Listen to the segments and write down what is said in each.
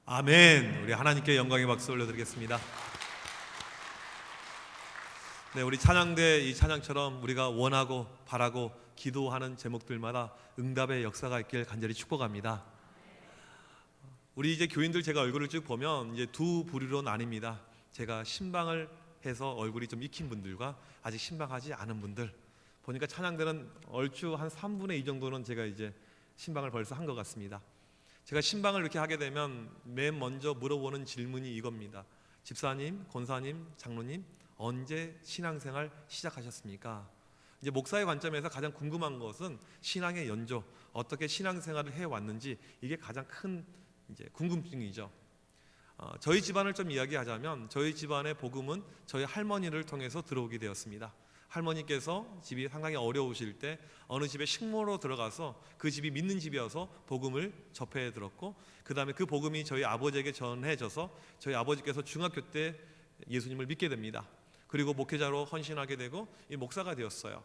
아멘. 우리 하나님께 영광의 박수 올려드리겠습니다. 네, 우리 찬양대 이 찬양처럼 우리가 원하고 바라고 기도하는 제목들마다 응답의 역사가 있길 간절히 축복합니다. 우리 이제 교인들 제가 얼굴을 쭉 보면 이제 두 부류로 나뉩니다. 제가 신방을 해서 얼굴이 좀 익힌 분들과 아직 신방하지 않은 분들. 보니까 찬양대는 얼추 한 3분의 2 정도는 제가 이제 신방을 벌써 한 것 같습니다. 제가 신방을 이렇게 하게 되면 맨 먼저 물어보는 질문이 이겁니다. 집사님, 권사님, 장로님, 언제 신앙생활 시작하셨습니까? 이제 목사의 관점에서 가장 궁금한 것은 신앙의 연조, 어떻게 신앙생활을 해왔는지, 이게 가장 큰 이제 궁금증이죠. 저희 집안을 좀 이야기하자면 저희 집안의 복음은 저희 할머니를 통해서 들어오게 되었습니다. 할머니께서 집이 상당히 어려우실 때 어느 집에 식모로 들어가서 그 집이 믿는 집이어서 복음을 접해 들었고, 그 다음에 그 복음이 저희 아버지에게 전해져서 저희 아버지께서 중학교 때 예수님을 믿게 됩니다. 그리고 목회자로 헌신하게 되고 이 목사가 되었어요.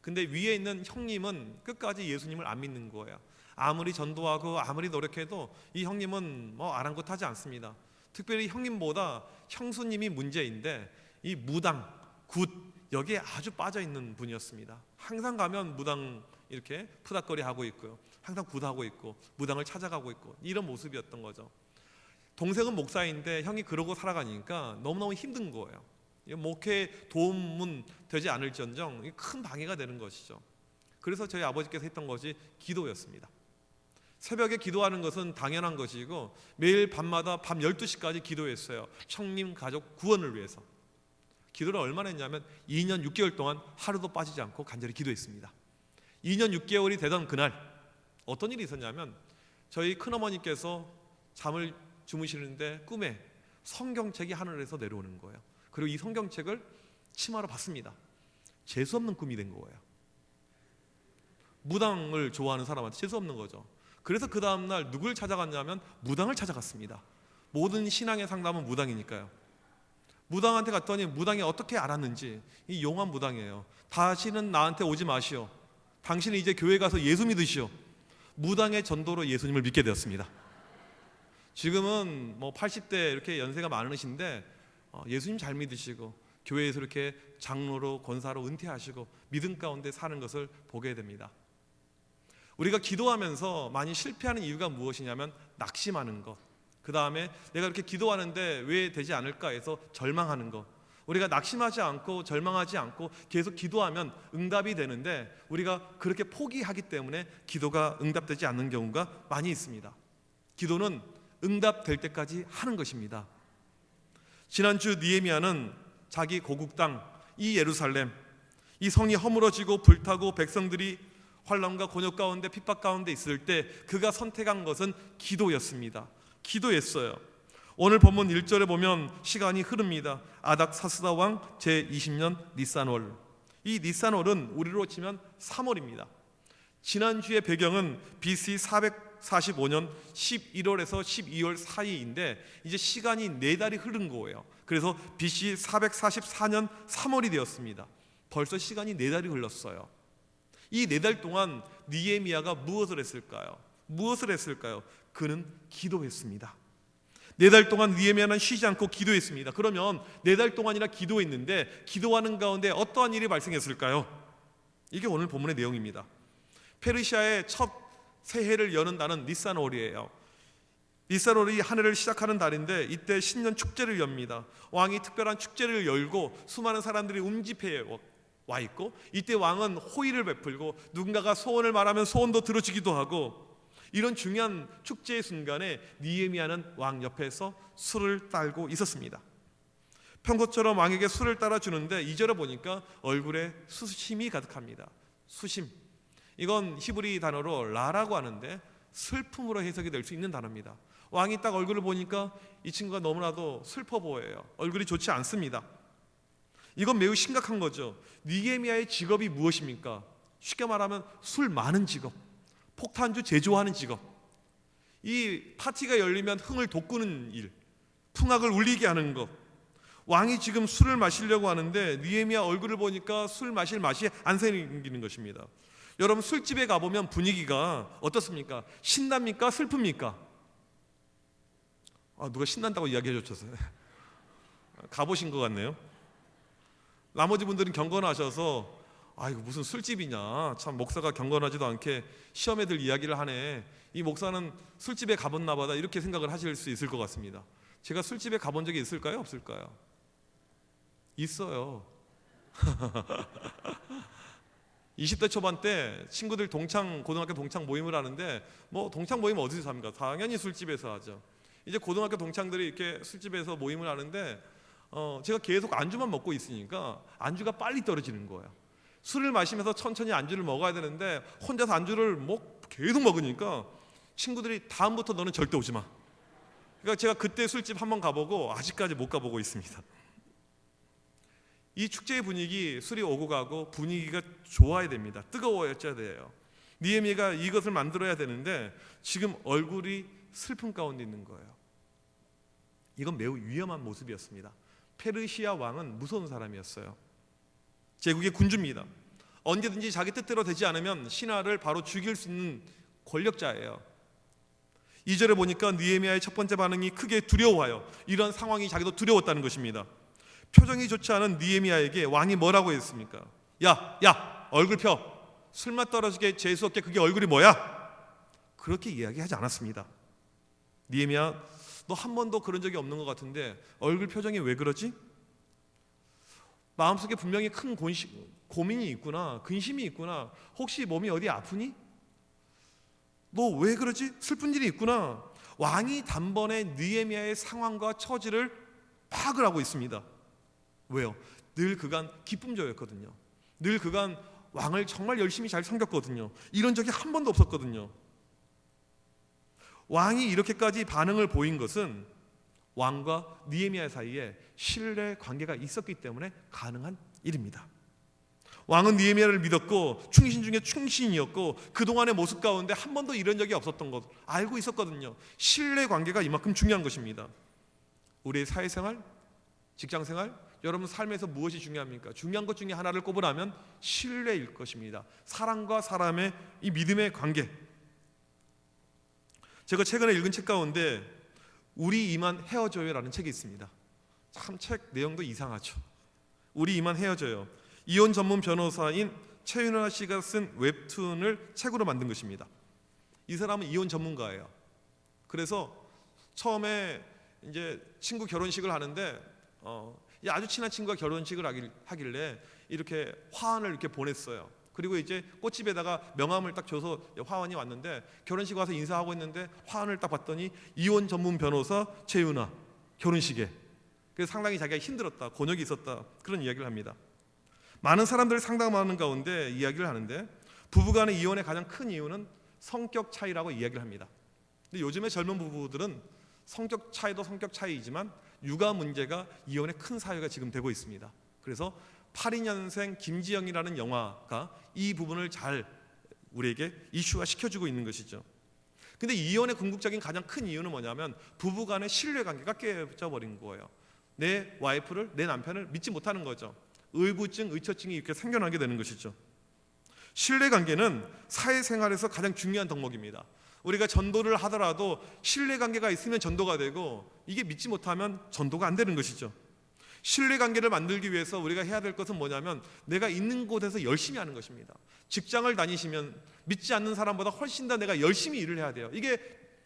근데 위에 있는 형님은 끝까지 예수님을 안 믿는 거예요. 아무리 전도하고 아무리 노력해도 이 형님은 아랑곳하지 않습니다. 특별히 형님보다 형수님이 문제인데 이 무당, 굿, 여기에 아주 빠져있는 분이었습니다. 항상 가면 무당 이렇게 푸닥거리 하고 있고요, 항상 굿하고 있고 무당을 찾아가고 있고 이런 모습이었던 거죠. 동생은 목사인데 형이 그러고 살아가니까 너무너무 힘든 거예요. 목회에 도움은 되지 않을지언정 큰 방해가 되는 것이죠. 그래서 저희 아버지께서 했던 것이 기도였습니다. 새벽에 기도하는 것은 당연한 것이고 매일 밤마다 밤 12시까지 기도했어요. 형님 가족 구원을 위해서. 기도를 얼마나 했냐면 2년 6개월 동안 하루도 빠지지 않고 간절히 기도했습니다. 2년 6개월이 되던 그날 어떤 일이 있었냐면 저희 큰어머니께서 잠을 주무시는데 꿈에 성경책이 하늘에서 내려오는 거예요. 그리고 이 성경책을 치마로 받습니다. 재수없는 꿈이 된 거예요. 무당을 좋아하는 사람한테 재수없는 거죠. 그래서 그 다음날 누굴 찾아갔냐면 무당을 찾아갔습니다. 모든 신앙의 상담은 무당이니까요. 무당한테 갔더니 무당이 어떻게 알았는지, 이 용한 무당이에요. 다시는 나한테 오지 마시오. 당신은 이제 교회 가서 예수 믿으시오. 무당의 전도로 예수님을 믿게 되었습니다. 지금은 80대 이렇게 연세가 많으신데 예수님 잘 믿으시고 교회에서 이렇게 장로로 권사로 은퇴하시고 믿음 가운데 사는 것을 보게 됩니다. 우리가 기도하면서 많이 실패하는 이유가 무엇이냐면 낙심하는 것, 그 다음에 내가 이렇게 기도하는데 왜 되지 않을까 해서 절망하는 것. 우리가 낙심하지 않고 절망하지 않고 계속 기도하면 응답이 되는데 우리가 그렇게 포기하기 때문에 기도가 응답되지 않는 경우가 많이 있습니다. 기도는 응답될 때까지 하는 것입니다. 지난주 느헤미야는 자기 고국 땅 이 예루살렘, 이 성이 허물어지고 불타고 백성들이 환난과 곤욕 가운데 핍박 가운데 있을 때 그가 선택한 것은 기도였습니다. 기도했어요. 오늘 본문 1절에 보면 시간이 흐릅니다. 아닥사스다 왕 제20년 니산월. 이 니산월은 우리로 치면 3월입니다. 지난주의 배경은 BC 445년 11월에서 12월 사이인데 이제 시간이 4달이 흐른 거예요. 그래서 BC 444년 3월이 되었습니다. 벌써 시간이 4달이 흘렀어요. 이 4달 동안 느헤미야가 무엇을 했을까요? 그는 기도했습니다. 4달 동안 느헤미야는 쉬지 않고 기도했습니다. 그러면 4달 동안이나 기도했는데 기도하는 가운데 어떠한 일이 발생했을까요? 이게 오늘 본문의 내용입니다. 페르시아의 첫 새해를 여는 달은 니산월이에요. 니산월이 한 해를 시작하는 달인데 이때 신년 축제를 엽니다. 왕이 특별한 축제를 열고 수많은 사람들이 움집해 와 있고 이때 왕은 호의를 베풀고 누군가가 소원을 말하면 소원도 들어주기도 하고, 이런 중요한 축제의 순간에 느헤미야는 왕 옆에서 술을 따르고 있었습니다. 평소처럼 왕에게 술을 따라주는데 2절에 보니까 얼굴에 수심이 가득합니다. 수심, 이건 히브리 단어로 라라고 하는데 슬픔으로 해석이 될 수 있는 단어입니다. 왕이 딱 얼굴을 보니까 이 친구가 너무나도 슬퍼 보여요. 얼굴이 좋지 않습니다. 이건 매우 심각한 거죠. 느헤미야의 직업이 무엇입니까? 쉽게 말하면 술 많은 직업, 폭탄주 제조하는 직업. 이 파티가 열리면 흥을 돋구는 일, 풍악을 울리게 하는 것. 왕이 지금 술을 마시려고 하는데 느헤미야 얼굴을 보니까 술 마실 맛이 안 생기는 것입니다. 여러분, 술집에 가보면 분위기가 어떻습니까? 신납니까? 슬픕니까? 누가 신난다고 이야기해 줬어요. 가보신 것 같네요. 나머지 분들은 경건하셔서 이거 무슨 술집이냐, 참 목사가 경건하지도 않게 시험에 들 이야기를 하네, 이 목사는 술집에 가봤나 보다, 이렇게 생각을 하실 수 있을 것 같습니다. 제가 술집에 가본 적이 있을까요? 없을까요? 있어요. 20대 초반 때 친구들 고등학교 동창 모임을 하는데, 동창 모임 어디서 합니까? 당연히 술집에서 하죠. 이제 고등학교 동창들이 이렇게 술집에서 모임을 하는데 제가 계속 안주만 먹고 있으니까 안주가 빨리 떨어지는 거예요. 술을 마시면서 천천히 안주를 먹어야 되는데 혼자서 안주를 계속 먹으니까 친구들이 다음부터 너는 절대 오지 마. 그러니까 제가 그때 술집 한번 가보고 아직까지 못 가보고 있습니다. 이 축제의 분위기, 술이 오고 가고 분위기가 좋아야 됩니다. 뜨거워져야 돼요. 느헤미야가 이것을 만들어야 되는데 지금 얼굴이 슬픔 가운데 있는 거예요. 이건 매우 위험한 모습이었습니다. 페르시아 왕은 무서운 사람이었어요. 제국의 군주입니다. 언제든지 자기 뜻대로 되지 않으면 신하를 바로 죽일 수 있는 권력자예요. 2절에 보니까 느헤미야의 첫 번째 반응이 크게 두려워하여, 이런 상황이 자기도 두려웠다는 것입니다. 표정이 좋지 않은 느헤미야에게 왕이 뭐라고 했습니까? 야 얼굴 펴. 술맛 떨어지게 재수없게 그게 얼굴이 뭐야? 그렇게 이야기하지 않았습니다. 느헤미야, 너 한 번도 그런 적이 없는 것 같은데 얼굴 표정이 왜 그러지? 마음속에 분명히 큰 고민이 있구나, 근심이 있구나. 혹시 몸이 어디 아프니? 너 왜 그러지? 슬픈 일이 있구나. 왕이 단번에 느헤미야의 상황과 처지를 파악을 하고 있습니다. 왜요? 늘 그간 기쁨조였거든요. 늘 그간 왕을 정말 열심히 잘 섬겼거든요. 이런 적이 한 번도 없었거든요. 왕이 이렇게까지 반응을 보인 것은 왕과 느헤미야 사이에 신뢰 관계가 있었기 때문에 가능한 일입니다. 왕은 느헤미야를 믿었고 충신 중에 충신이었고 그동안의 모습 가운데 한 번도 이런 적이 없었던 것 알고 있었거든요. 신뢰 관계가 이만큼 중요한 것입니다. 우리의 사회생활, 직장생활, 여러분 삶에서 무엇이 중요합니까? 중요한 것 중에 하나를 꼽으라면 신뢰일 것입니다. 사람과 사람의 이 믿음의 관계. 제가 최근에 읽은 책 가운데 우리 이만 헤어져요라는 책이 있습니다. 참 책 내용도 이상하죠. 우리 이만 헤어져요. 이혼 전문 변호사인 최윤아 씨가 쓴 웹툰을 책으로 만든 것입니다. 이 사람은 이혼 전문가예요. 그래서 처음에 이제 친구 결혼식을 하는데 아주 친한 친구가 결혼식을 하길래 이렇게 화환을 이렇게 보냈어요. 그리고 이제 꽃집에다가 명함을 딱 줘서 화환이 왔는데 결혼식 와서 인사하고 있는데 화환을 딱 봤더니 이혼 전문 변호사 최윤아 결혼식에. 그래서 상당히 자기가 힘들었다, 곤욕이 있었다, 그런 이야기를 합니다. 많은 사람들 상당 많은 가운데 이야기를 하는데 부부간의 이혼의 가장 큰 이유는 성격 차이라고 이야기를 합니다. 근데 요즘의 젊은 부부들은 성격 차이도 성격 차이이지만 육아 문제가 이혼의 큰 사유가 지금 되고 있습니다. 그래서 82년생 김지영이라는 영화가 이 부분을 잘 우리에게 이슈화 시켜주고 있는 것이죠. 근데 이혼의 궁극적인 가장 큰 이유는 뭐냐면 부부간의 신뢰관계가 깨져버린 거예요. 내 와이프를, 내 남편을 믿지 못하는 거죠. 의구증, 의처증이 이렇게 생겨나게 되는 것이죠. 신뢰관계는 사회생활에서 가장 중요한 덕목입니다. 우리가 전도를 하더라도 신뢰관계가 있으면 전도가 되고 이게 믿지 못하면 전도가 안 되는 것이죠. 신뢰관계를 만들기 위해서 우리가 해야 될 것은 뭐냐면 내가 있는 곳에서 열심히 하는 것입니다. 직장을 다니시면 믿지 않는 사람보다 훨씬 더 내가 열심히 일을 해야 돼요. 이게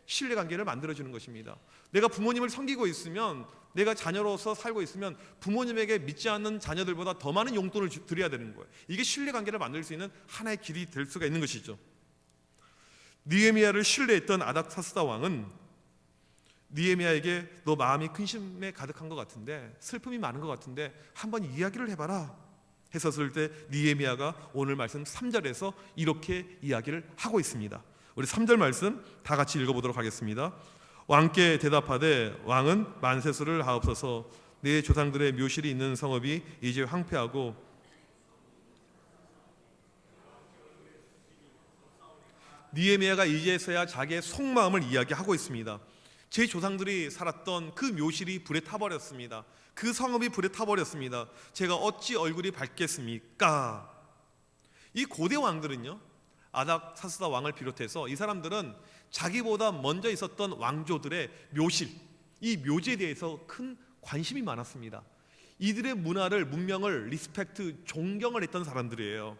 신뢰관계를 만들어주는 것입니다. 내가 부모님을 섬기고 있으면, 내가 자녀로서 살고 있으면 부모님에게 믿지 않는 자녀들보다 더 많은 용돈을 드려야 되는 거예요. 이게 신뢰관계를 만들 수 있는 하나의 길이 될 수가 있는 것이죠. 느헤미야를 신뢰했던 아닥사스다 왕은 느헤미야에게 너 마음이 근심에 가득한 것 같은데, 슬픔이 많은 것 같은데 한번 이야기를 해봐라 했었을 때 느헤미야가 오늘 말씀 3절에서 이렇게 이야기를 하고 있습니다. 우리 3절 말씀 다 같이 읽어보도록 하겠습니다. 왕께 대답하되 왕은 만세수를 하옵소서. 내 조상들의 묘실이 있는 성읍이 이제 황폐하고 느헤미야가 이제서야 자기의 속마음을 이야기하고 있습니다. 제 조상들이 살았던 그 묘실이 불에 타버렸습니다. 그 성읍이 불에 타버렸습니다. 제가 어찌 얼굴이 밝겠습니까? 이 고대 왕들은요, 아닥사스다 왕을 비롯해서 이 사람들은 자기보다 먼저 있었던 왕조들의 묘실, 이 묘지에 대해서 큰 관심이 많았습니다. 이들의 문명을 리스펙트, 존경을 했던 사람들이에요.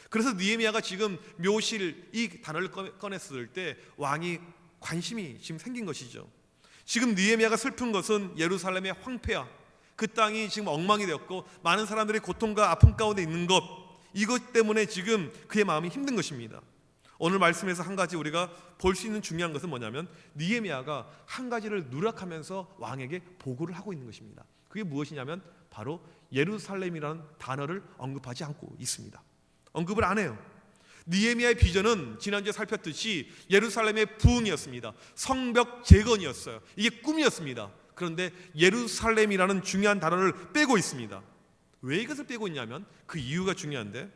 그래서 느헤미야가 지금 묘실 이 단어를 꺼냈을 때 왕이 관심이 지금 생긴 것이죠. 지금 느헤미야가 슬픈 것은 예루살렘의 황폐화, 그 땅이 지금 엉망이 되었고 많은 사람들이 고통과 아픔 가운데 있는 것, 이것 때문에 지금 그의 마음이 힘든 것입니다. 오늘 말씀에서 한 가지 우리가 볼 수 있는 중요한 것은 뭐냐면 느헤미야가 한 가지를 누락하면서 왕에게 보고를 하고 있는 것입니다. 그게 무엇이냐면 바로 예루살렘이라는 단어를 언급하지 않고 있습니다. 언급을 안 해요. 느헤미야의 비전은 지난주에 살폈듯이 예루살렘의 부흥이었습니다. 성벽 재건이었어요. 이게 꿈이었습니다. 그런데 예루살렘이라는 중요한 단어를 빼고 있습니다. 왜 이것을 빼고 있냐면 그 이유가 중요한데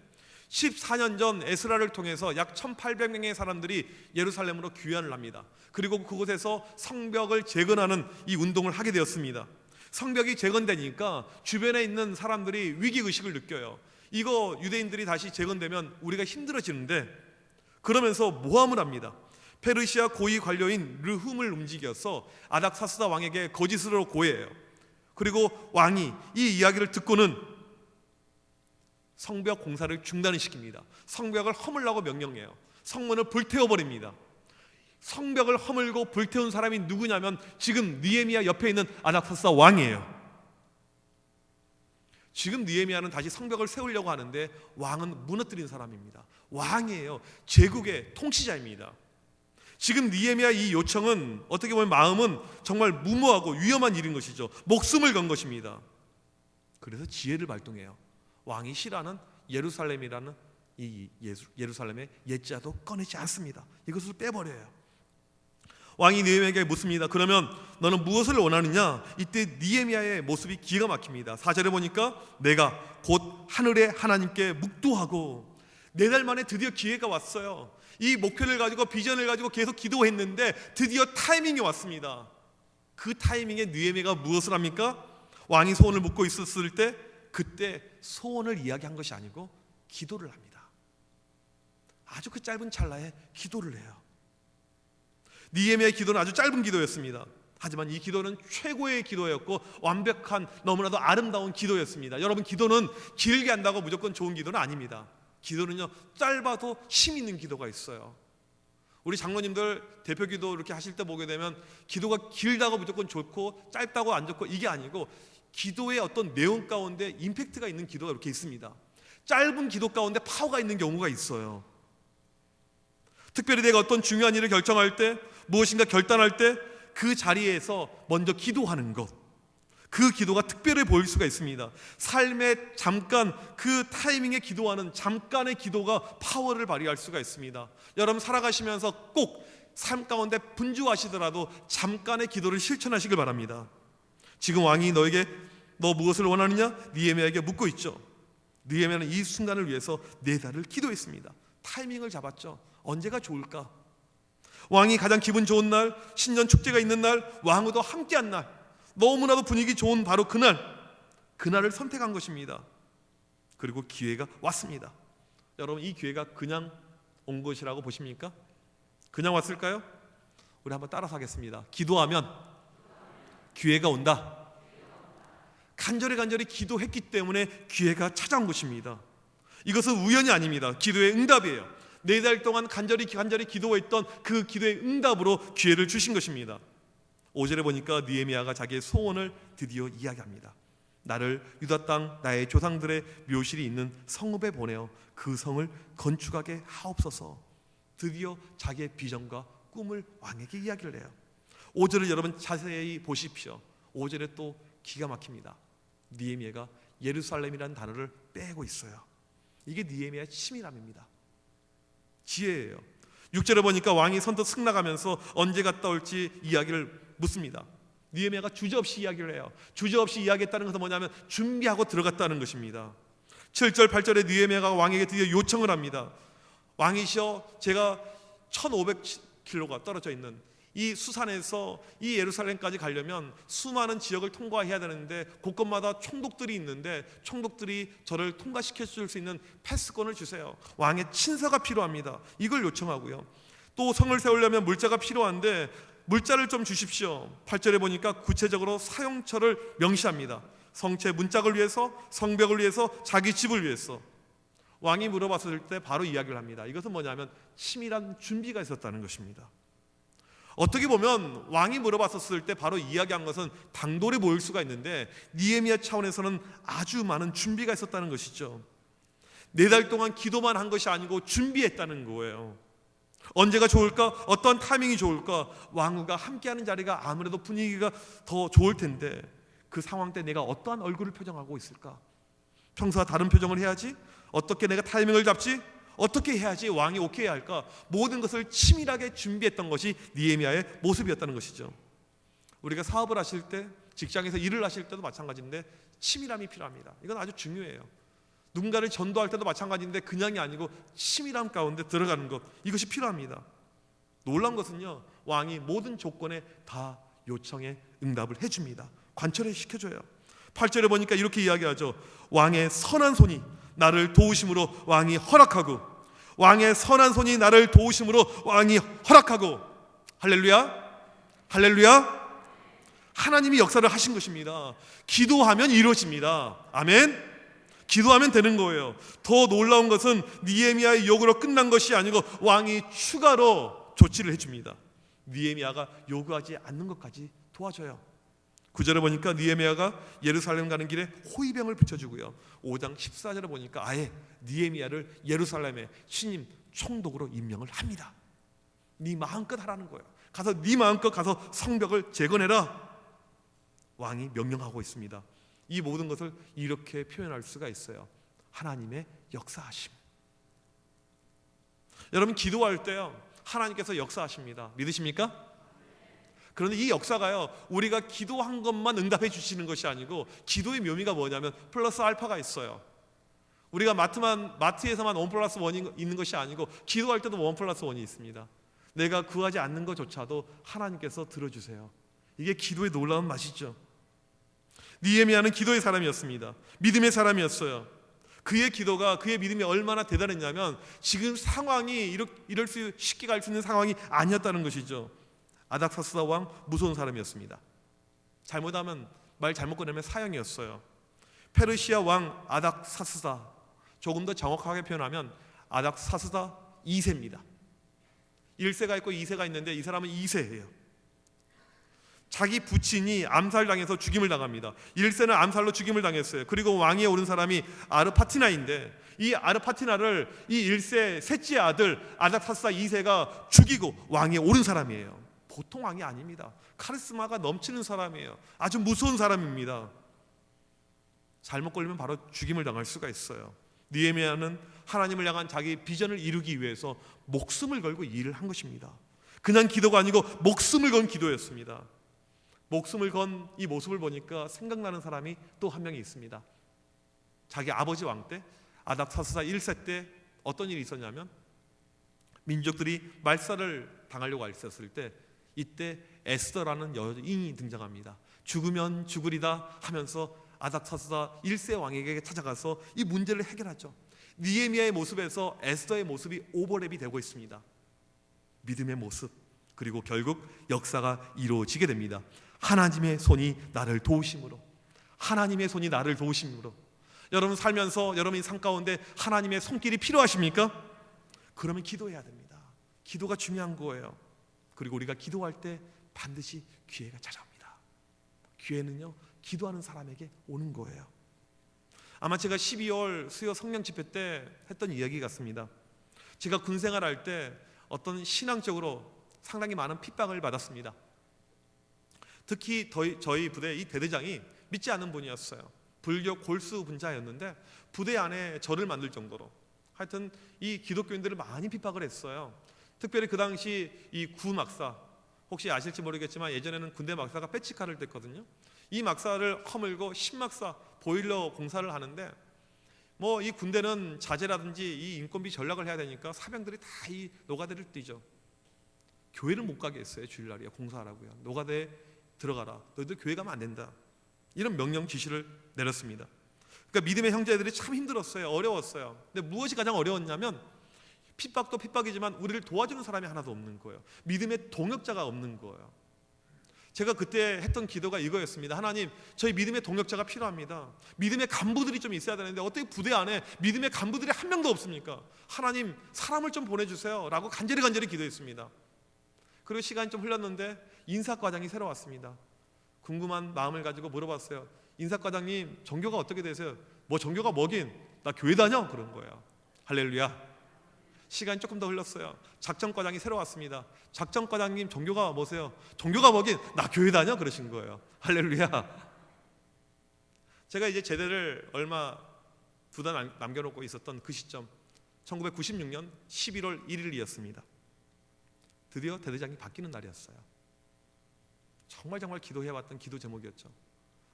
14년 전 에스라를 통해서 약 1800명의 사람들이 예루살렘으로 귀환을 합니다. 그리고 그곳에서 성벽을 재건하는 이 운동을 하게 되었습니다. 성벽이 재건되니까 주변에 있는 사람들이 위기의식을 느껴요. 이거 유대인들이 다시 재건되면 우리가 힘들어지는데, 그러면서 모함을 합니다. 페르시아 고위 관료인 르훔을 움직여서 아닥사스다 왕에게 거짓으로 고해해요. 그리고 왕이 이 이야기를 듣고는 성벽 공사를 중단을 시킵니다. 성벽을 허물라고 명령해요. 성문을 불태워버립니다. 성벽을 허물고 불태운 사람이 누구냐면 지금 느헤미야 옆에 있는 아닥사스다 왕이에요. 지금 느헤미야는 다시 성벽을 세우려고 하는데 왕은 무너뜨린 사람입니다. 왕이에요. 제국의 통치자입니다. 지금 느헤미야 이 요청은 어떻게 보면 마음은 정말 무모하고 위험한 일인 것이죠. 목숨을 건 것입니다. 그래서 지혜를 발동해요. 왕이 싫어하는 예루살렘이라는 이 예루살렘의 옛자도 꺼내지 않습니다. 이것을 빼버려요. 왕이 느헤미야에게 묻습니다. 그러면 너는 무엇을 원하느냐? 이때 느헤미야의 모습이 기가 막힙니다. 4절에 보니까 내가 곧 하늘의 하나님께 묵도하고, 4달 만에 드디어 기회가 왔어요. 이 목표를 가지고 비전을 가지고 계속 기도했는데 드디어 타이밍이 왔습니다. 그 타이밍에 느헤미야가 무엇을 합니까? 왕이 소원을 묻고 있었을 때 그때 소원을 이야기한 것이 아니고 기도를 합니다. 아주 그 짧은 찰나에 기도를 해요. 느헤미야의 기도는 아주 짧은 기도였습니다. 하지만 이 기도는 최고의 기도였고 완벽한, 너무나도 아름다운 기도였습니다. 여러분, 기도는 길게 한다고 무조건 좋은 기도는 아닙니다. 기도는요, 짧아도 힘 있는 기도가 있어요. 우리 장로님들 대표 기도 이렇게 하실 때 보게 되면 기도가 길다고 무조건 좋고 짧다고 안 좋고 이게 아니고 기도의 어떤 내용 가운데 임팩트가 있는 기도가 이렇게 있습니다. 짧은 기도 가운데 파워가 있는 경우가 있어요. 특별히 내가 어떤 중요한 일을 결정할 때, 무엇인가 결단할 때 그 자리에서 먼저 기도하는 것, 그 기도가 특별해 보일 수가 있습니다. 삶의 잠깐 그 타이밍에 기도하는 잠깐의 기도가 파워를 발휘할 수가 있습니다. 여러분, 살아가시면서 꼭 삶 가운데 분주하시더라도 잠깐의 기도를 실천하시길 바랍니다. 지금 왕이 너에게 너 무엇을 원하느냐? 느헤미야에게 묻고 있죠. 느헤미야는 이 순간을 위해서 4달을 기도했습니다. 타이밍을 잡았죠. 언제가 좋을까? 왕이 가장 기분 좋은 날, 신년 축제가 있는 날, 왕후도 함께한 날, 너무나도 분위기 좋은 바로 그날을 선택한 것입니다. 그리고 기회가 왔습니다. 여러분, 이 기회가 그냥 온 것이라고 보십니까? 그냥 왔을까요? 우리 한번 따라서 하겠습니다. 기도하면 기회가 온다. 간절히 기도했기 때문에 기회가 찾아온 것입니다. 이것은 우연이 아닙니다. 기도의 응답이에요. 4달 동안 간절히 기도했던 그 기도의 응답으로 기회를 주신 것입니다. 5절에 보니까 느헤미야가 자기의 소원을 드디어 이야기합니다. 나를 유다 땅 나의 조상들의 묘실이 있는 성읍에 보내어 그 성을 건축하게 하옵소서. 드디어 자기의 비전과 꿈을 왕에게 이야기를 해요. 5절을 여러분 자세히 보십시오. 5절에 또 기가 막힙니다. 느헤미야가 예루살렘이라는 단어를 빼고 있어요. 이게 느헤미야의 치밀함입니다. 지혜예요. 6절에 보니까 왕이 선뜻 승낙하면서 언제 갔다 올지 이야기를 묻습니다. 느헤미야가 주저없이 이야기를 해요. 주저없이 이야기했다는 것은 뭐냐면 준비하고 들어갔다는 것입니다. 7절 8절에 느헤미야가 왕에게 드디어 요청을 합니다. 왕이시여, 제가 1500km가 떨어져 있는 이 수산에서 이 예루살렘까지 가려면 수많은 지역을 통과해야 되는데 곳곳마다 총독들이 있는데 총독들이 저를 통과시켜 줄 수 있는 패스권을 주세요. 왕의 친서가 필요합니다. 이걸 요청하고요. 또 성을 세우려면 물자가 필요한데 물자를 좀 주십시오. 8절에 보니까 구체적으로 사용처를 명시합니다. 성체 문짝을 위해서, 성벽을 위해서, 자기 집을 위해서. 왕이 물어봤을 때 바로 이야기를 합니다. 이것은 뭐냐면 치밀한 준비가 있었다는 것입니다. 어떻게 보면 왕이 물어봤었을 때 바로 이야기한 것은 당돌해 보일 수가 있는데 느헤미야 차원에서는 아주 많은 준비가 있었다는 것이죠. 4달 동안 기도만 한 것이 아니고 준비했다는 거예요. 언제가 좋을까? 어떤 타이밍이 좋을까? 왕후가 함께하는 자리가 아무래도 분위기가 더 좋을 텐데 그 상황 때 내가 어떠한 얼굴을 표정하고 있을까? 평소와 다른 표정을 해야지? 어떻게 내가 타이밍을 잡지? 어떻게 해야지 왕이 오케이 할까? 모든 것을 치밀하게 준비했던 것이 느헤미야의 모습이었다는 것이죠. 우리가 사업을 하실 때, 직장에서 일을 하실 때도 마찬가지인데 치밀함이 필요합니다. 이건 아주 중요해요. 누군가를 전도할 때도 마찬가지인데 그냥이 아니고 치밀함 가운데 들어가는 것, 이것이 필요합니다. 놀라운 것은요, 왕이 모든 조건에 다 요청에 응답을 해줍니다. 관철을 시켜줘요. 8절에 보니까 이렇게 이야기하죠. 왕의 선한 손이 나를 도우심으로 왕이 허락하고, 왕의 선한 손이 나를 도우심으로 왕이 허락하고. 할렐루야, 할렐루야. 하나님이 역사를 하신 것입니다. 기도하면 이루어집니다. 아멘. 기도하면 되는 거예요. 더 놀라운 것은 느헤미야의 요구로 끝난 것이 아니고 왕이 추가로 조치를 해줍니다. 느헤미야가 요구하지 않는 것까지 도와줘요. 9절에 보니까 느헤미야가 예루살렘 가는 길에 호위병을 붙여주고요. 5장 14절에 보니까 아예 느헤미야를 예루살렘의 신임 총독으로 임명을 합니다. 네 마음껏 하라는 거예요. 가서 네 마음껏 가서 성벽을 재건해라. 왕이 명령하고 있습니다. 이 모든 것을 이렇게 표현할 수가 있어요. 하나님의 역사하심. 여러분 기도할 때요, 하나님께서 역사하십니다. 믿으십니까? 그런데 이 역사가요, 우리가 기도한 것만 응답해 주시는 것이 아니고 기도의 묘미가 뭐냐면 플러스 알파가 있어요. 우리가 마트에서만 1+1이 있는 것이 아니고 기도할 때도 1+1이 있습니다. 내가 구하지 않는 것조차도 하나님께서 들어주세요. 이게 기도의 놀라운 맛이죠. 느헤미야는 기도의 사람이었습니다. 믿음의 사람이었어요. 그의 기도가, 그의 믿음이 얼마나 대단했냐면 지금 상황이 이럴 수 쉽게 갈 수 있는 상황이 아니었다는 것이죠. 아닥사스다 왕 무서운 사람이었습니다. 말 잘못 꺼내면 사형이었어요. 페르시아 왕 아닥사스다, 조금 더 정확하게 표현하면 아닥사스다 2세입니다. 1세가 있고 2세가 있는데 이 사람은 2세예요. 자기 부친이 암살당해서 죽임을 당합니다. 1세는 암살로 죽임을 당했어요. 그리고 왕위에 오른 사람이 아르파티나인데 이 아르파티나를 이 1세 셋째 아들 아닥사스다 2세가 죽이고 왕위에 오른 사람이에요. 보통 왕이 아닙니다. 카리스마가 넘치는 사람이에요. 아주 무서운 사람입니다. 잘못 걸리면 바로 죽임을 당할 수가 있어요. 느헤미야는 하나님을 향한 자기 비전을 이루기 위해서 목숨을 걸고 일을 한 것입니다. 그냥 기도가 아니고 목숨을 건 기도였습니다. 목숨을 건 이 모습을 보니까 생각나는 사람이 또 한 명이 있습니다. 자기 아버지 왕 때 아닥사스다 1세 때 어떤 일이 있었냐면 민족들이 말살을 당하려고 했었을 때 이때 에스더라는 여인이 등장합니다. 죽으면 죽으리다 하면서 아닥사스다 1세 왕에게 찾아가서 이 문제를 해결하죠. 느헤미야의 모습에서 에스더의 모습이 오버랩이 되고 있습니다. 믿음의 모습, 그리고 결국 역사가 이루어지게 됩니다. 하나님의 손이 나를 도우심으로, 하나님의 손이 나를 도우심으로. 여러분 살면서 여러분이 삶 가운데 하나님의 손길이 필요하십니까? 그러면 기도해야 됩니다. 기도가 중요한 거예요. 그리고 우리가 기도할 때 반드시 기회가 찾아옵니다. 기회는요, 기도하는 사람에게 오는 거예요. 아마 제가 12월 수요 성령 집회 때 했던 이야기 같습니다. 제가 군생활 할 때 어떤 신앙적으로 상당히 많은 핍박을 받았습니다. 특히 저희 부대 이 대대장이 믿지 않는 분이었어요. 불교 골수 분자였는데 부대 안에 저를 만들 정도로 하여튼 이 기독교인들을 많이 핍박을 했어요. 특별히 그 당시 이 구 막사, 혹시 아실지 모르겠지만 예전에는 군대 막사가 배치카를 뗐거든요. 이 막사를 허물고 신막사 보일러 공사를 하는데 뭐 이 군대는 자재라든지 이 인건비 전락을 해야 되니까 사병들이 다 이 노가대를 뛰죠. 교회를 못 가게 했어요. 주일날이야 공사하라고요. 노가대에 들어가라. 너희들 교회 가면 안 된다. 이런 명령 지시를 내렸습니다. 그러니까 믿음의 형제들이 참 힘들었어요. 어려웠어요. 근데 무엇이 가장 어려웠냐면 핍박도 핍박이지만 우리를 도와주는 사람이 하나도 없는 거예요. 믿음의 동역자가 없는 거예요. 제가 그때 했던 기도가 이거였습니다. 하나님, 저희 믿음의 동역자가 필요합니다. 믿음의 간부들이 좀 있어야 되는데 어떻게 부대 안에 믿음의 간부들이 한 명도 없습니까? 하나님, 사람을 좀 보내주세요 라고 간절히 기도했습니다. 그리고 시간이 좀 흘렀는데 인사과장이 새로 왔습니다. 궁금한 마음을 가지고 물어봤어요. 인사과장님, 종교가 어떻게 되세요? 뭐 종교가 뭐긴, 나 교회 다녀? 그런 거예요. 할렐루야. 시간이 조금 더 흘렀어요. 작전과장이 새로 왔습니다. 작전과장님, 종교가 뭐세요? 종교가 뭐긴, 나 교회 다녀? 그러신 거예요. 할렐루야. 제가 이제 제대를 얼마 2달 남겨놓고 있었던 그 시점, 1996년 11월 1일이었습니다. 드디어 대대장이 바뀌는 날이었어요. 정말 기도해왔던 기도 제목이었죠.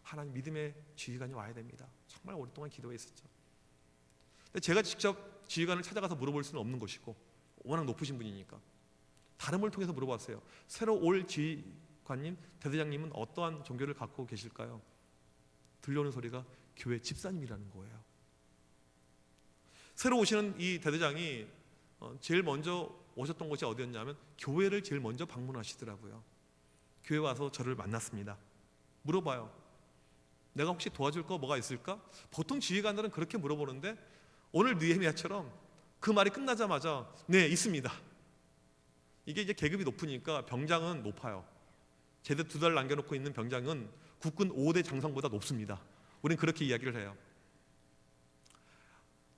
하나님, 믿음의 지휘관이 와야 됩니다. 정말 오랫동안 기도했었죠. 근데 제가 직접 지휘관을 찾아가서 물어볼 수는 없는 것이고, 워낙 높으신 분이니까 다른 분을 통해서 물어봤어요. 새로 올 지휘관님, 대대장님은 어떠한 종교를 갖고 계실까요? 들려오는 소리가 교회 집사님이라는 거예요. 새로 오시는 이 대대장이 제일 먼저 오셨던 곳이 어디였냐면 교회를 제일 먼저 방문하시더라고요. 교회 와서 저를 만났습니다. 물어봐요. 내가 혹시 도와줄 거 뭐가 있을까? 보통 지휘관들은 그렇게 물어보는데 오늘 느헤미야처럼 그 말이 끝나자마자 네, 있습니다. 이게 이제 계급이 높으니까 병장은 높아요. 제대 2달 남겨놓고 있는 병장은 국군 5대 장성보다 높습니다. 우린 그렇게 이야기를 해요.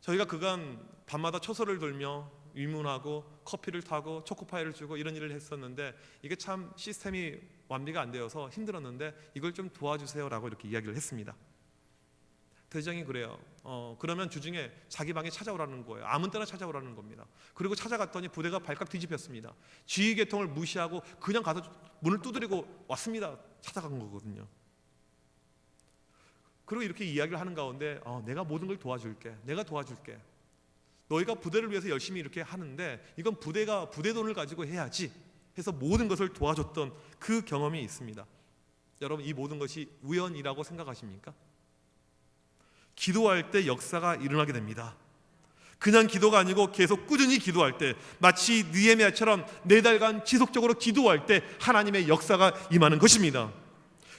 저희가 그간 밤마다 초소를 돌며 위문하고 커피를 타고 초코파이를 주고 이런 일을 했었는데 이게 참 시스템이 완비가 안 되어서 힘들었는데 이걸 좀 도와주세요라고 이렇게 이야기를 했습니다. 대장이 그래요. 그러면 주중에 자기 방에 찾아오라는 거예요. 아무 때나 찾아오라는 겁니다. 그리고 찾아갔더니 부대가 발칵 뒤집혔습니다. 지휘계통을 무시하고 그냥 가서 문을 두드리고 왔습니다. 찾아간 거거든요. 그리고 이렇게 이야기를 하는 가운데 내가 모든 걸 도와줄게. 내가 도와줄게. 너희가 부대를 위해서 열심히 이렇게 하는데 이건 부대가 부대 돈을 가지고 해야지 해서 모든 것을 도와줬던 그 경험이 있습니다. 여러분, 이 모든 것이 우연이라고 생각하십니까? 기도할 때 역사가 일어나게 됩니다. 그냥 기도가 아니고 계속 꾸준히 기도할 때, 마치 느헤미야처럼 4달간 지속적으로 기도할 때 하나님의 역사가 임하는 것입니다.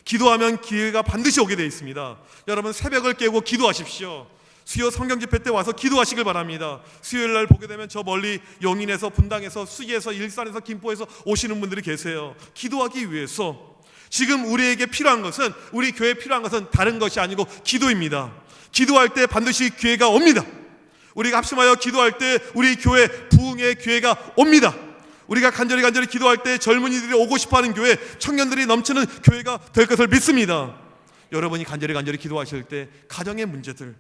기도하면 기회가 반드시 오게 되어 있습니다. 여러분, 새벽을 깨고 기도하십시오. 수요 성경 집회 때 와서 기도하시길 바랍니다. 수요일 날 보게 되면 저 멀리 용인에서, 분당에서, 수기에서, 일산에서, 김포에서 오시는 분들이 계세요. 기도하기 위해서. 지금 우리에게 필요한 것은, 우리 교회에 필요한 것은 다른 것이 아니고 기도입니다. 기도할 때 반드시 기회가 옵니다. 우리가 합심하여 기도할 때 우리 교회 부흥의 기회가 옵니다. 우리가 간절히 기도할 때 젊은이들이 오고 싶어하는 교회, 청년들이 넘치는 교회가 될 것을 믿습니다. 여러분이 간절히 기도하실 때 가정의 문제들,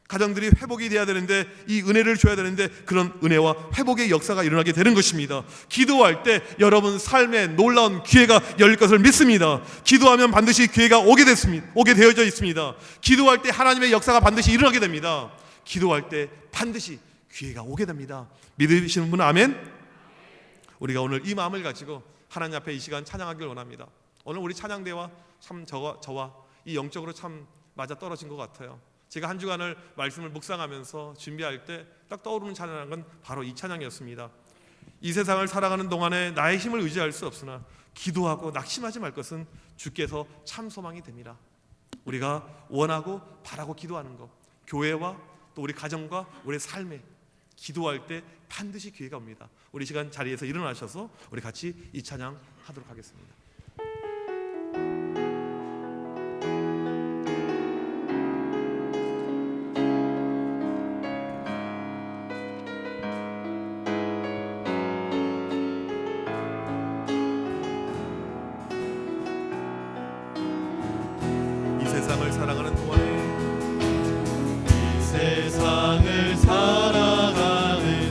가정들이 회복이 돼야 되는데 이 은혜를 줘야 되는데 그런 은혜와 회복의 역사가 일어나게 되는 것입니다. 기도할 때 여러분 삶에 놀라운 기회가 열릴 것을 믿습니다. 기도하면 반드시 기회가 오게 되어져 있습니다. 기도할 때 하나님의 역사가 반드시 일어나게 됩니다. 기도할 때 반드시 기회가 오게 됩니다. 믿으시는 분은 아멘? 우리가 오늘 이 마음을 가지고 하나님 앞에 이 시간 찬양하길 원합니다. 오늘 우리 찬양대와 참 저와 이 영적으로 참 맞아떨어진 것 같아요. 제가 한 주간을 말씀을 묵상하면서 준비할 때 딱 떠오르는 찬양은 바로 이 찬양이었습니다. 이 세상을 살아가는 동안에 나의 힘을 의지할 수 없으나 기도하고 낙심하지 말 것은 주께서 참 소망이 됩니다. 우리가 원하고 바라고 기도하는 것, 교회와 또 우리 가정과 우리 삶에 기도할 때 반드시 기회가 옵니다. 우리 시간 자리에서 일어나셔서 우리 같이 이 찬양 하도록 하겠습니다. 세상을 살아가는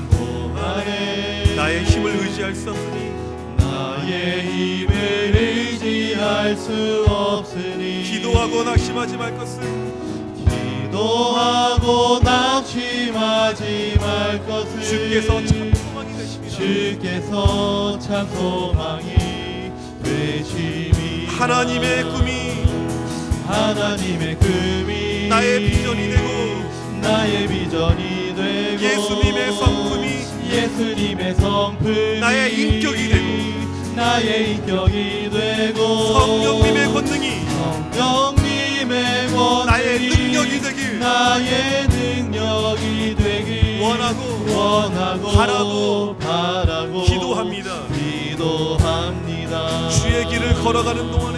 동안에 나의 힘을 의지할 수 없으니 기도하고 낙심하지 말 것을 주께서 참 소망이 되심이 하나님의 꿈이 나의 비전이 되고 예수님의 성품이 예수님의 성품이 나의 인격이 되고 나의 인격이 되고 성령님의 권능이 성령님의 권능이 나의 능력이 되길 나의 능력이 되길 원하고 바라고 기도합니다. 주의 길을 걸어가는 동안에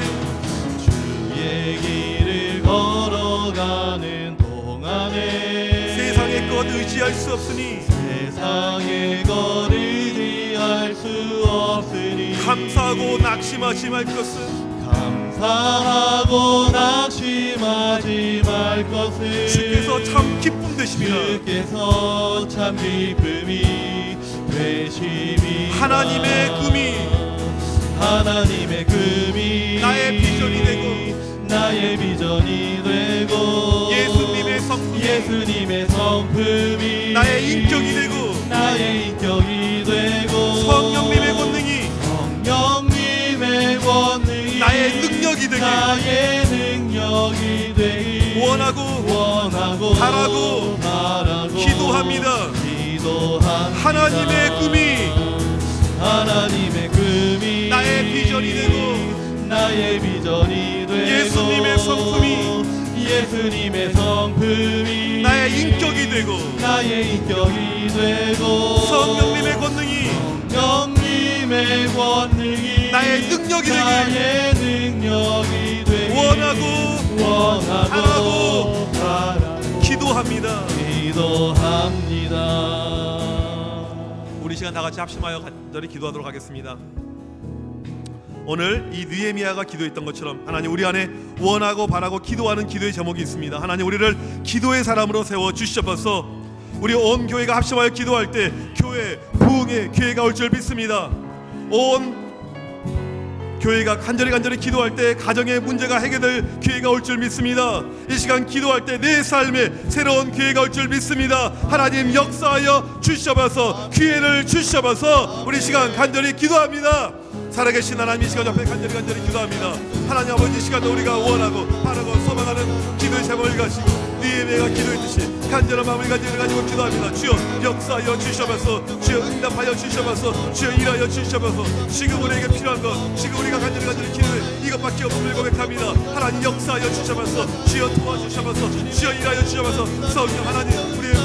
세상의 것 의지할 수 없으니 감사하고 낙심하지 말 것은 주께서 참 기쁨 되십니다. 하나님의 금이 나의 비전이 되고 예수님의 성품이 나의 인격이 되고 성령님의 권능이 나의 능력이 되길 원하고 바라고 기도합니다. 하나님의 금이 나의 비전이 되고 예수님의 성품이 나의 인격이 되고 성령님의 권능이 나의 능력이 되길 원하고 바라고 기도합니다. 우리 시간 다 같이 합심하여 간절히 기도하도록 하겠습니다. 오늘 이 느헤미야가 기도했던 것처럼 하나님 우리 안에 원하고 바라고 기도하는 기도의 제목이 있습니다. 하나님 우리를 기도의 사람으로 세워 주셔서 우리 온 교회가 합심하여 기도할 때 교회 부흥의 기회가 올 줄 믿습니다. 온 교회가 간절히 기도할 때 가정의 문제가 해결될 기회가 올 줄 믿습니다. 이 시간 기도할 때 내 삶에 새로운 기회가 올 줄 믿습니다. 하나님 역사하여 주셔서 기회를 주셔서 우리 시간 간절히 기도합니다. 살아계신 하나님 이 시간 앞에 간절히 기도합니다. 하나님 아버지 이 시간도 우리가 원하고 바라고 소망하는 기도의 제목을 가지고 느헤미야가 기도했듯이 간절한 마음을 가지고 기도합니다. 주여 역사하여 주셔서 주여 응답하여 주셔서 주여 일하여 주셔서 지금 우리에게 필요한 것 지금 우리가 간절히 기도해 이것밖에 없음을 고백합니다. 하나님 역사하여 주셔서 주여 도와주셔서 주여 일하여 주셔서 성령 하나님 우리의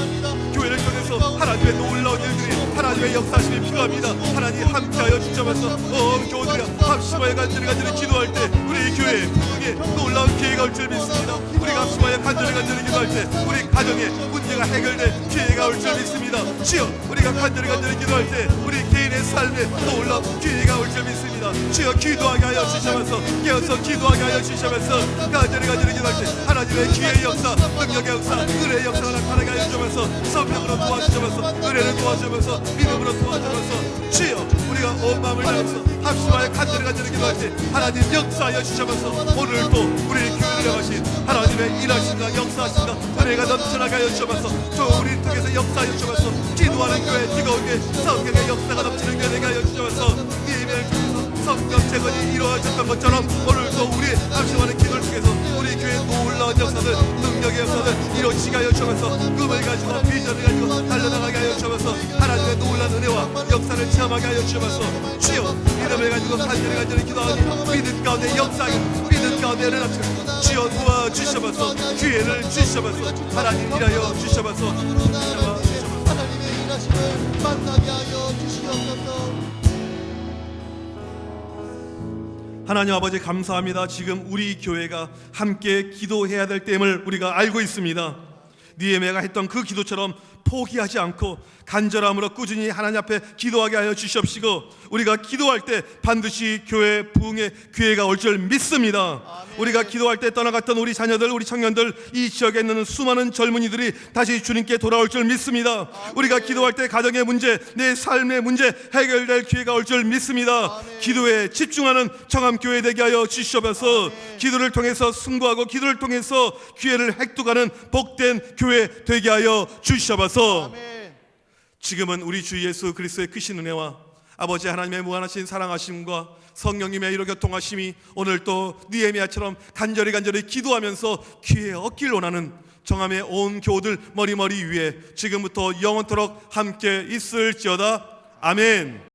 교회를 통해서 하나님의 놀라운 일들이 하나님의 역사심이 필요합니다. 하나님 함께하여 주셔서 온 교우들이 합심하여 간절히 기도할 때 우리 교회에 부흥에 놀라운 기회가 올 줄 믿습니다. 우리가 합심하여 간절히 기도할 때 우리 가정에 문제가 해결될 기회가 올 줄 믿습니다. 주여 우리가 간절히 기도할 때 우리 개인의 삶에 놀라운 기회가 올 줄 믿습니다. 주여 기도하게 하여 주셔서 깨어서 기도하게 하여 주셔서 간절히 기도할 때 하나님의 기회의 역사 능력의 역사 은혜의 역사가 나타나게 하여 주셔서 성령으로 도와주셔서 은혜를 도와주셔서 믿음으로 도와주셔서 주여 우리가 온 마음을 다해서 합심하여 간절히 기도할 때 하나님 역사하여 주셔서 오늘도 우리 교회를 향하신 하나님의 일하신다 역사하신다 은혜가 넘쳐나게 하여 주셔서 또 우리 통해서 역사하여 주셔서 기도하는 교회 뜨거운 교회 성령의 역사가 넘치는 교회 되게 하여 주셔서 예배를 통해서 성령 재건이 이루어졌던 것처럼 오늘도 우리 합심하는 기도를 통해서 우리 교회의 놀라운 역사들 능력의 역사들 이루어지게 하여 주셔서 꿈을 가지고 비전을 가지고 달려나가게 하여 주셔서 하나님의 놀라운 은혜와 역사를 체험하게 하여 주셔서 주여 믿음을 가지고 간절히 기도하니 믿음 가운데 역사하게 믿음 가운데 은혜를 주여 도와주셔서 기회를 주셔서 하나님 일하여 주셔서 하나님의 일하심을 만나게 하여 주시옵소서. 하나님 아버지 감사합니다. 지금 우리 교회가 함께 기도해야 될 때임을 우리가 알고 있습니다. 느헤미야가 했던 그 기도처럼 포기하지 않고 간절함으로 꾸준히 하나님 앞에 기도하게 하여 주시옵시고 우리가 기도할 때 반드시 교회 부흥의 기회가 올 줄 믿습니다. 아멘. 우리가 기도할 때 떠나갔던 우리 자녀들 우리 청년들 이 지역에 있는 수많은 젊은이들이 다시 주님께 돌아올 줄 믿습니다. 아멘. 우리가 기도할 때 가정의 문제 내 삶의 문제 해결될 기회가 올 줄 믿습니다. 아멘. 기도에 집중하는 청암교회 되게 하여 주시옵소서. 기도를 통해서 승부하고 기도를 통해서 기회를 획득하는 복된 교회 되게 하여 주시옵소서. 아멘. 지금은 우리 주 예수 그리스도의 크신 은혜와 아버지 하나님의 무한하신 사랑하심과 성령님의 이로 교통하심이 오늘 또 느헤미야처럼 간절히 기도하면서 기회 얻길 원하는 청함의 온 교우들 머리머리 위에 지금부터 영원토록 함께 있을지어다. 아멘.